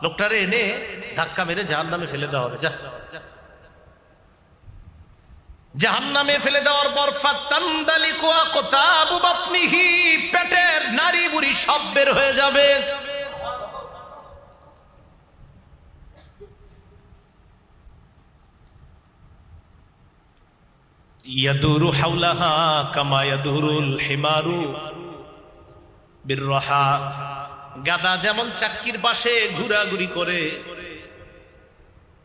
লোকটারে এনে ধাক্কা মেরে জাহান্নামে ফেলে দেওয়া হবে। জাহান্নামে ফেলে দেওয়ার পর ফাতানদালিকু আকতাবু বাতনিহি, পেটের নারী বুড়ি সব বের হয়ে যাবে। ইয়াদুরু হাওলাহা কামা ইয়াদুরুল হিমারু বিররাহা, গাদা যেমন চাক্কির পাশে ঘোরাঘুরি করে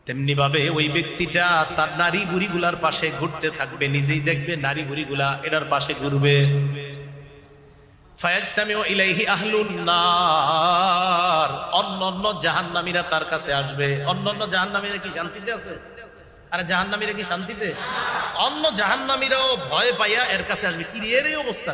তেমনি ভাবে ওই ব্যক্তিটা তার নারী বুড়িগুলার পাশে ঘুরতে থাকবে, নিজেই দেখবে নারী বুড়িগুলা এটার পাশে ঘুরবে। ফায়াজতামিউ ইলাইহি আহলুন নার, অন্যান্য জাহান্নামীরা তার কাছে আসবে। অন্যান্য জাহান্নামীরা কি শান্তিতে আছে? আরে জাহান্নামীরা কি শান্তিতে? অন্য জাহান্নামীরাও ভয় পাইয়া এর কাছে আসবে। কি এর এই অবস্থা?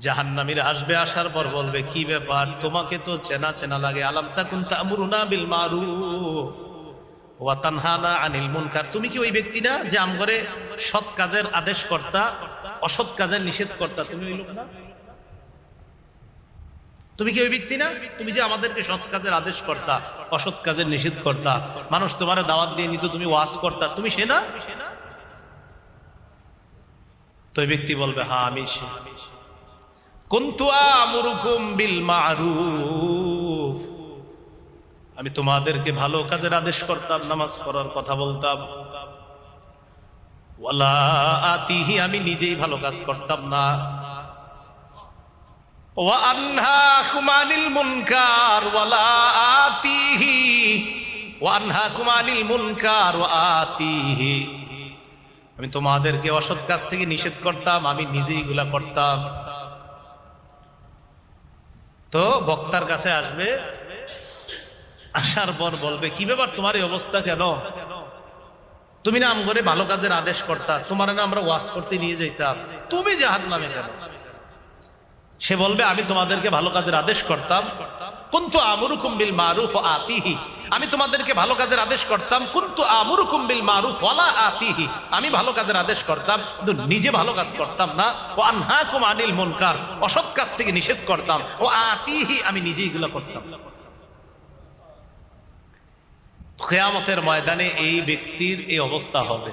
জাহান্নামীরা আসবে, আসার পর বলবে কি ব্যাপার, তোমাকে তো চেনা চেনা লাগে। আলাম তাকুন তা'মুরুনা বিল মারুফ ওয়া তানহানা আনিল মুনকার, তুমি কি ওই ব্যক্তি না যে আমগরে সৎ কাজের আদেশ কর্তা, অসৎ কাজের নিষেধ কর্তা? তুমি ওই লোক না? তুমি কি ওই ব্যক্তি না? তুমি যে আমাদেরকে সৎ কাজের আদেশ কর্তা, অসৎ কাজের নিষেধ কর্তা, মানুষ তোমারে দাওয়াত দিয়ে নিত, তুমি ওয়াজ কর্তা, তুমি সে না? তো ওই ব্যক্তি বলবে হ্যাঁ আমি সে। কুনতু আমুরুকুম বিল মারুফ, আমি তোমাদেরকে ভালো কাজের আদেশ করতাম, নামাজ পড়ার কথা বলতাম। ওয়ালা আতিহি, আমি নিজেই ভালো কাজ করতাম না। ওয়া আনহাকুম আনিল মুনকার ওয়ালা আতিহি, ওয়া আনহাকুম আনিল মুনকার ওয়া আতিহি, আমি তোমাদেরকে অসৎ কাজ থেকে নিষেধ করতাম, আমি নিজেই এগুলা করতাম। তো বক্তার কাছে আসবে, আসার পর বলবে কি ব্যাপার, তোমার এই অবস্থা কেন? তুমি না আমগরে ভালো কাজের আদেশ করতা, তোমার না আমরা ওয়াজ করতে নিয়ে যাইতাম, তুমি জাহান্নামে কেন? সে বলবে আমি তোমাদেরকে ভালো কাজের আদেশ করতাম, কুনতু আমুরুকুম বিল মারুফ ওয়া আতিহি, আমি তোমাদেরকে ভালো কাজের আদেশ করতাম, কুনতু আমুরুকুম বিল মারুফ ওয়ালা আতিহি, আমি ভালো কাজের আদেশ করতাম কিন্তু নিজে ভালো কাজ করতাম না। ওয়া আনহাকুম আনিল মুনকার, অসৎ কাজ থেকে নিষেধ করতাম। ওয়া আতিহি, আমি নিজে এগুলো করতাম। কিয়ামতের ময়দানে এই ব্যক্তির এই অবস্থা হবে।